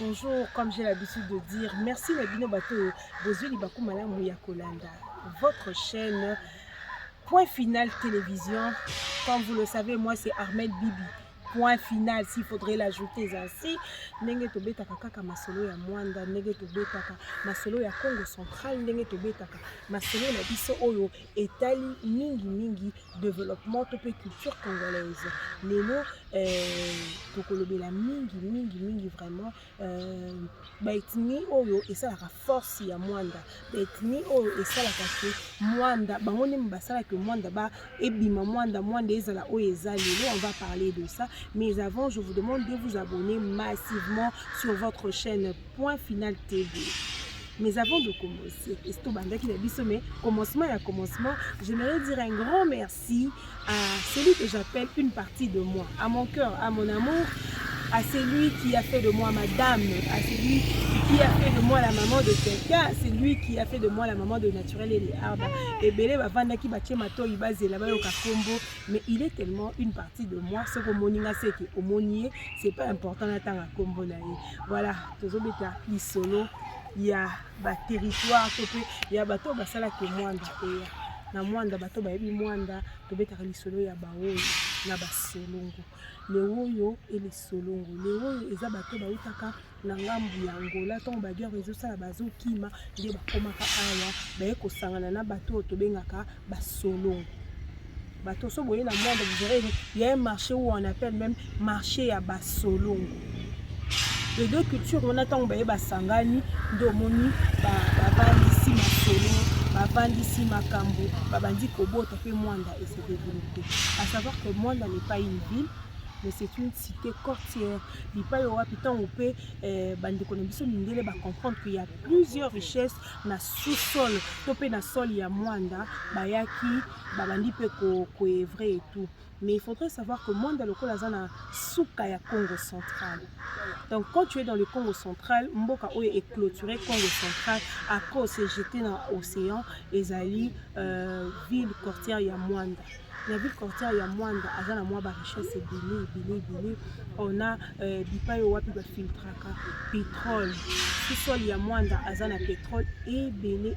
Bonjour, comme j'ai l'habitude de dire, merci Nabino Bato, Bozuli Bakou Malam Mouyakolanda, votre chaîne Point Final Télévision. Comme vous le savez, moi c'est Ahmed Bibi. Point final, s'il faudrait l'ajouter ainsi. Nenge tobetaka kaka masolo ya Mwanda, nenge tobetaka masolo ya Congo Central, nenge tobetaka masolo na biso oyo etali mingi développement tope culture congolaise. Lelo tokolobela mingi vraiment baetni oyo esalaka force ya Mwanda. Baetni oyo esalaka ke Mwanda bangone mbasala ke Mwanda ba ebima Mwanda ezala oyo ezali. Lelo on va parler de ça. Mais avant, je vous demande de vous abonner massivement sur votre chaîne Point Final TV. Mais avant de commencer, commencement, j'aimerais dire un grand merci à celui que j'appelle une partie de moi, à mon cœur, à mon amour, à celui qui a fait de moi ma dame, à celui qui a fait de moi la maman de quelqu'un, c'est lui qui a fait de moi la maman de Naturel et les arbres. Et Belé va vendre qui bâtit mato ibase là-bas au Kakombo, mais il est tellement une partie de moi. Ce que moninga c'est que au monier, c'est pas important d'attendre à Kombo naïe. Voilà, tous obéta solo, il y a ba territoire, il y a bateau basala que Mwanda et na Mwanda bateau ba yebi Mwanda, to beta solo ya baoyo na basolongo. Le oyo et les solongo. Le oyo eza bateau ba utaka na ngambu ya Angola ton ba guerre réseau sala bazo kima nde ba komaka awa ba yeko sangana na bateau to bengaka basolongo. Bateau so boye na Mwanda vous verrez il y a un marché où on appelle même marché ya basolongo. Les deux cultures on attend ba yeba sangani ndomoni ba bandisi masolo ba bandisi makambo ba bandi kobota pe Mwanda et se développer. À savoir que Mwanda n'est pas une ville, mais c'est une cité côtière. Il n'y a pas on peut comprendre qu'il y a plusieurs richesses dans le sous-sol. Topé dans le sol, il y a Mwanda, Bayaki, Babandi peut vrai et tout. Mais il faudrait savoir que Mwanda, le Kolazana, Souka ya Congo central. Donc quand tu es dans le Congo central, Mboka Oye est clôturé Congo central. Après, on s'est jeté dans l'océan, Ezali, ville côtière, il y a Mwanda. La ville côtière il y a Mwanda, azana moi ba richesse belé. On a bipa yo wapi ba filtraka pétrole. Sous-sol il y a Mwanda, azana pétrole et belé.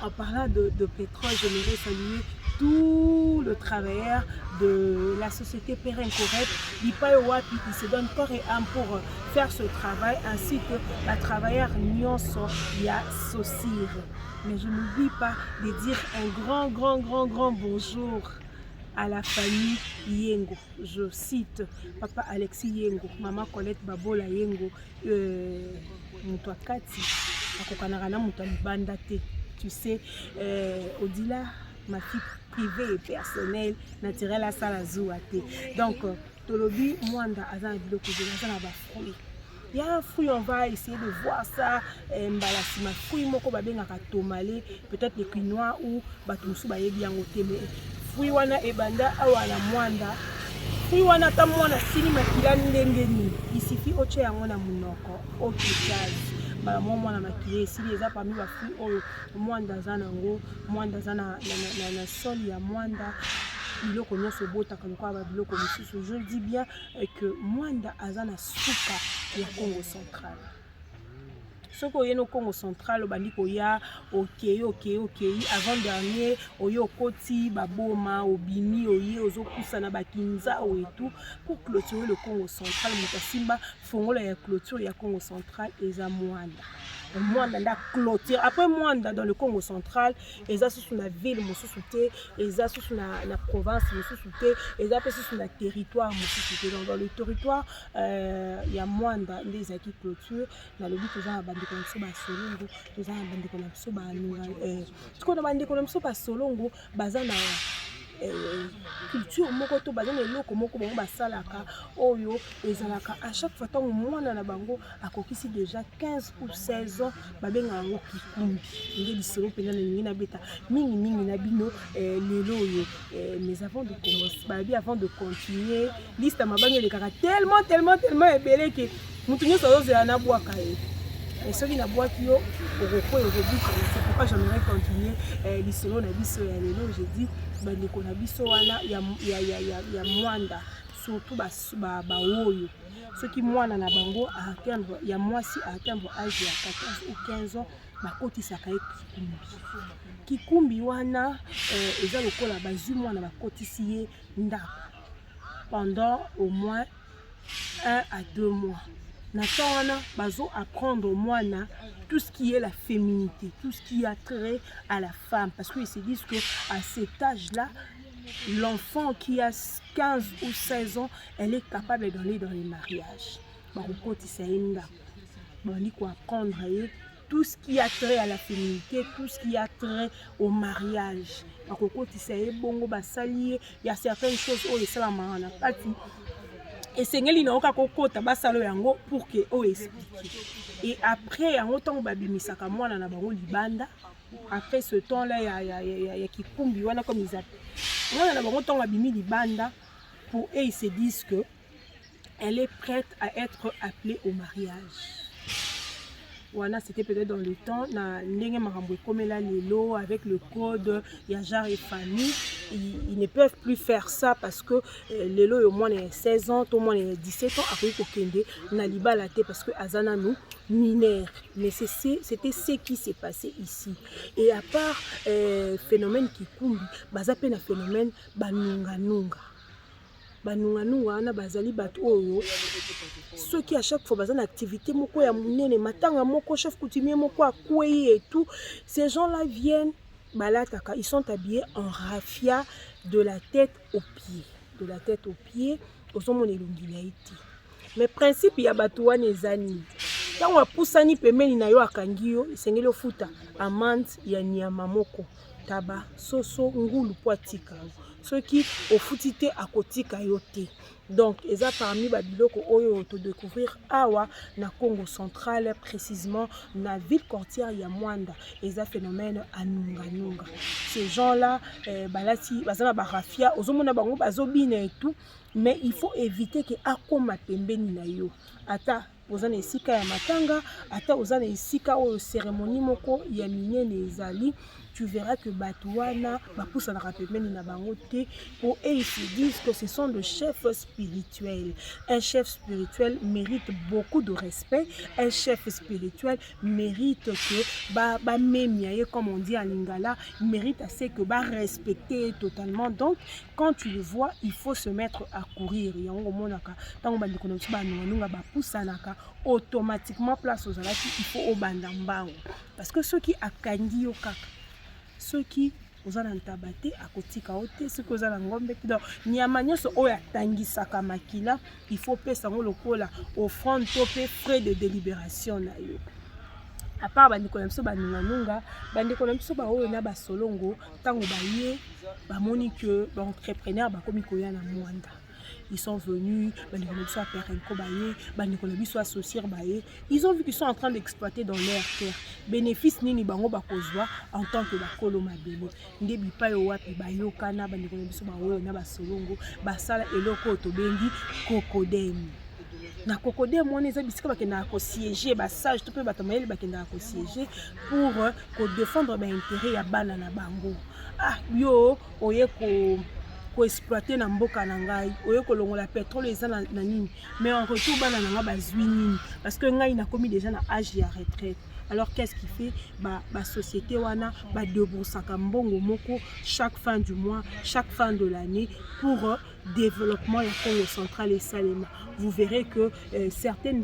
En parlant de pétrole, j'aimerais saluer tout le travailleur de la société Pérenne Correct. Bipa yo wapi qui se donne corps et âme pour faire ce travail, ainsi que la travailleur Nyonso ya Saucir. Mais je n'oublie pas de dire un grand bonjour à la famille Yengo. Je cite Papa Alexis Yengo, Maman Colette Babola Yengo, Moutouakati, Akokanarana Moutouabandate. Tu sais, Odila, ma fille privée et personnelle, naturelle à Salazouate. Donc, Tolobi, Mwanda, Azan Biloko, Azan Abafroui. Il y a un fruit, on va essayer de voir ça. Mbalasima fruit moko babengaka tomale, peut-être les quinoa ou batumsu bayebi yango te, mais fruit wana ebanda awa na Mwanda. Fruit wana ta mwana sili makila ndenge ni. Il suffit oche yango na munoko, okikazi. Ba mwana makile sili eza parmi ba fruit oyo Mwanda za nango, Mwanda za na sol ya Mwanda. Biloko nyonso botaka lokwa ba biloko misusu. Je dis bien que Mwanda azana souka ya Congo central. Ce qu'on y a au Congo central, bandiko ya ok avant dernier oyo koti baboma obimi oye ozokusa na bakinza o et tout pour clôturer le Congo central. Mutasimba fongola ya clôture ya Congo central eza Mwanda. Mwanda nda clôture après Mwanda dans le Congo central eza sous la ville mosusute eza sous la province mosusute eza pe sous la territoire mosusute. Dans le territoire il y a Mwanda les qui clôture na lobi toza bandiko na biso ba solongo toza bandiko na biso ba nunga tukona bandiko na biso ba solongo baza na culture moko to bazana eloko moko bango basalaka oyo ezalaka à chaque fois tant mwana na bango akokisi déjà 15 ou 16 ans babenga yango kikumbi nde lisolo pena na ningi na beta mingi na bino lelo oyo. Mais avant de commencer babi avant de continuer liste mabangi le kaka tellement ebele que mutu nyonso ozela na bwaka ye. Et ceux qui n'ont pas qui ont c'est pourquoi j'aimerais continuer l'histoire de biso ya lelo. J'ai dit bandeko na biso wana ya Mwanda surtout ba oyo soki mwana na bango à atteindre ya mwasi à atteindre âge ya 14 ou 15 ans bakotisaka ye kikumbi wana eza lokola bazwi mwana bakotisi ye ndako pendant au moins 1 à 2 mois. Natana bazo apprendre mwana tout ce qui est la féminité, tout ce qui a trait à la femme, parce qu'ils se disent que à cet âge-là, l'enfant qui a 15 ou 16 ans, elle est capable d'aller dans les mariages. Barokoti sainda, bandi ko apprendre tout ce qui a trait à la féminité, tout ce qui a trait au mariage. Barokoti sainda bongo basali, il y a certaines choses où les salama na pati. Et c'est ngeli na oka kokota basalo yango pour que o explique. Et après yango temps babimisaka mwana na bango libanda, après ce temps là ya kikumbi wana comme ils appellent. Mwana na bango temps babimi libanda pour eux ils se disent que elle est prête à être appelée au mariage. Voilà, c'était peut-être dans le temps na ndenge makambo ekomela lelo avec le code ya genre et famille. Ils ne peuvent plus faire ça parce que lelo au moins 16 ans, au moins 17 ans après kokende na libala te parce que azana nous mineur. Mais c'était ce qui s'est passé ici. Et à part phénomène kikumbi, bazape na phénomène banunga nunga. Banunga wana bazali bato oyo ceux qui à chaque fois bazana activité moko ya munene matanga moko chef coutumier moko akwei et tout, ces gens-là viennent balataka, ils sont habillés en raffia de la tête aux pieds ozomona elongi ya iti. Mais principe ya bato wana ezani tango apusani pembeni na yo akangi yo esengeli ofuta amande ya nyama moko taba soso ngulu po atika soki ofuti te akotika yo te. Donc eza parmi babiloko oyo to découvrir awa na Congo central, précisément na ville côtière ya Mwanda. Eza phénomène anunga nunga. Ces gens-là balati bazana barafia ozomona bango bazobina et tout, mais il faut éviter que akoma pembeni na yo. Ata ozana esika ya matanga, ata ozana esika o cérémonie moko ya minene ezali, tu verras que Batouana, Bapoussa na rapemeni na bangote, pour eux ils se disent que ce sont des chefs spirituels. Un chef spirituel mérite beaucoup de respect. Un chef spirituel mérite que ba mémiaye, comme on dit en lingala, mérite assez que ba respecter totalement. Donc quand tu le vois, il faut se mettre à courir. Yango monaka, tant ba ndikonomsi ba nunga ba poussa naka automatiquement place aux alaki, il faut au bandambao. Parce que ceux qui akandi yo kaka, ceux qui ozana ntabate akotika ote ceux qui ozana ngombe donc nyama nyonso oyo atangisaka makila il faut pesa ngo lokola offrande to pe frais de délibération na yo. À part bandiko na biso banunga bandiko na biso ba oyo na basolongo tango baye bamoni que l'entrepreneur bakomi koya na Mwanda. Ils sont venus, ils ont vu qu'ils sont en train d'exploiter dans leur terre. Bénéfice nini bango bakozwa en tant que bakolo mabele. Ndebi pa yo wapi bayokana bandeko na biso ba oyo na basolongo basala eloko tobengi kokodem. Na kokodem on eza bisika bakenda ko siéger ba sage to pe batamayeli bakenda ko siéger pour ko défendre ba intérêt ya bana na bango. Ah yo oye ko exploiter na mboka na ngai oyo kolongola pétrole eza na nini mais en retour bana na nga bazwi nini parce que ngai na komi déjà na âge ya retraite. Alors qu'est-ce qui fait ba société wana ba deboursaka mbongo moko chaque fin du mois, chaque fin de l'année pour développement ya Congo central et Salema. Vous verrez que certaines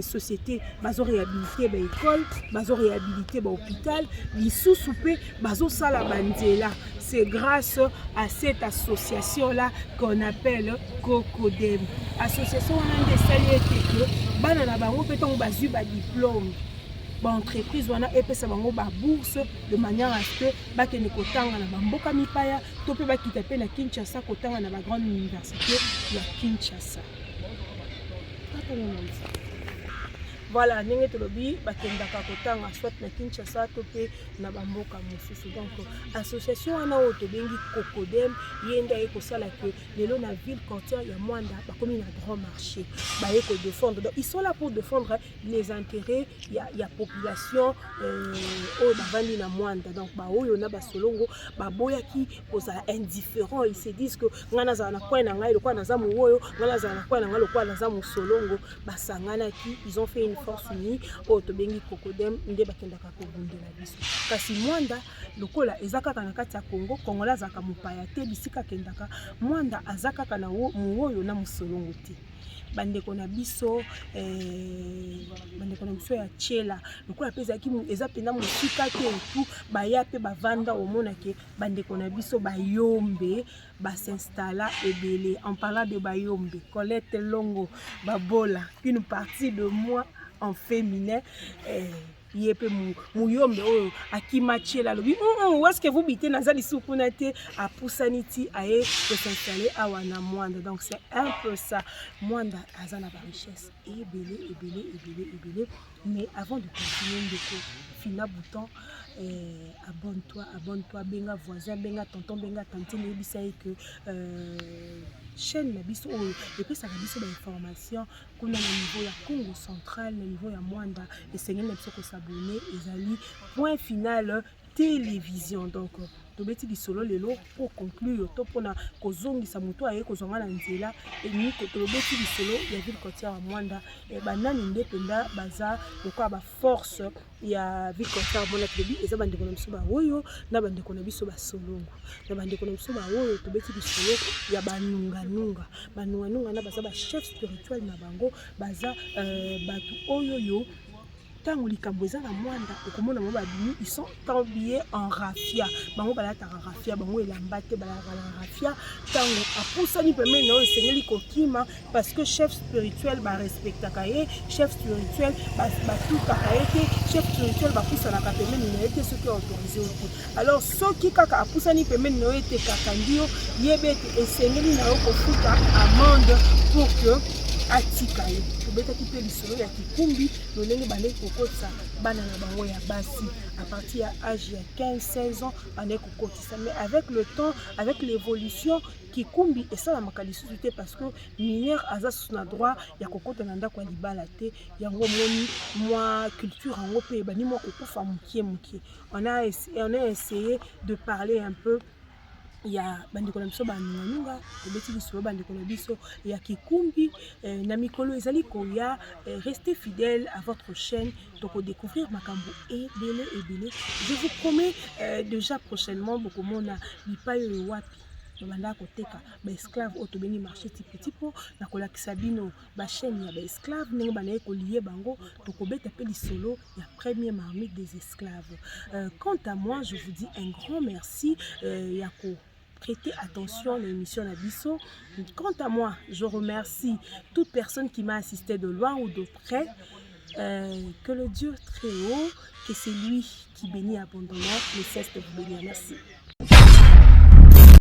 sociétés bazo réhabiliter ba école, bazo réhabiliter ba hôpital, lisusu pe bazo sala banzela. C'est grâce à cette association-là qu'on appelle Cocodem. Association on a des que bana na bango pe tongo bazui ba diplôme. Ba entreprise wana epesa bango ba bourse de manière à ce que ba kene kotanga na mboka mipaya to pe ba kita pe na Kinshasa kotanga na ba grande université ya Kinshasa. voilà ndenge tolobi bakendaka kotanga soit na Kinshasa to pe na bamboka mosusu. Donc association wana oyo tobengi Cocodem ye nde aye kosala ke lelo na ville côtière ya Mwanda bakomi na grand marché baye ko défendre. Donc ils sont là pour défendre les intérêts ya population oyo bavandi na Mwanda. Donc baoyo na basolongo baboyaki kozala indifférent, ils se disent que nga nazala na coin na ngai lokwa naza muoyo, nga nazala na coin na ngai lokwa naza musolongo, basanganaki, ils ont fait une force unie oyo tobengi Cocodem nde bakendaka kobundela biso. Kasi Mwanda lokola eza kaka na kati ya Congo, Kongola azaka mopaya te bisika kendaka, Mwanda aza kaka na muoyo na musolongo te. Bandeko na biso ya Tchela lokola peza ki eza penda mosika te tout baya pe bavanda omona ke bandeko na biso bayombe s'installa ebele. En parlant de bayombe, Colette Longo babola une partie de moi en féminin yepe muyombe oyo akimachela lobi où est-ce que vous bité nazali sukunate a pusaniti aye de s'installer à wana Mwanda. Donc c'est un peu ça. Mwanda azana ba richesse ebele. Mais avant de continuer ndeko fina bouton abonne-toi benga voisin benga tonton benga tante nebisa que chaîne na biso oyo epesaka biso bainformation kuna na niveau ya Congo central, na niveau ya Mwanda esengeli na biso kosabone ezali point final télévision. Donc tobeti lisolo lelo pour conclure to pona kozongisa moto aye kozonga na nzela eni ko tobeti lisolo ya ville côtière ya Mwanda banani nde penda baza lokwa ba force ya ville côtière bona tobi eza bandeko na biso ba oyo na bandeko na biso ba solongo na bandeko na biso ba oyo tobeti lisolo ya banunga na baza ba chef spirituel na bango baza batu oyo yo tango likambo eza na Mwanda okomona mo babini ils sont habillés en raffia bango balata raffia bango elamba te balata raffia tango apusani pemene oyo esengeli kokima parce que chef spirituel ba respectaka ye, chef spirituel batukaka ye te, chef spirituel bapusanaka pemene na ye te soki autorisé te. Alors soki kaka apusani pemene na yo ete kakandio yebe ete esengeli na yo kofuta amende pour que atika ye. Tobetaki pe lisolo ya kikumbi lolenge bande kokotisa bana na bango ya basi à partir ya âge ya 15-16 ans bande kokotisa. Mais avec le temps, avec l'évolution kikumbi esalamaka lisusu te parce que mineur aza sous na droit ya kokota na ndako ya libala te yango moni mwa culture yango pe ebani mwa kokufa mokie. On a essayé de parler un peu ya bandeko na biso banunga tobeti lisolo bandeko na biso ya kikumbi na mikolo ezali koya. Restez fidèles à votre chaîne donc découvrir makambo ebele. Je vous promets déjà prochainement bokomona bipai oyo wapi banda koteka ba esclave oyo tobengi marché tipo na kolakisa bino ba chaîne ya ba esclave ndenge banaye kolie bango tokobeta pe lisolo ya premier marmite des esclaves. Quant à moi, je vous dis un grand merci ya ko prêtez attention à l'émission Nabiso. Quant à moi, je remercie toute personne qui m'a assisté de loin ou de près. Que le Dieu très haut, que c'est lui qui bénit abondamment, ne cesse de vous bénir. Merci.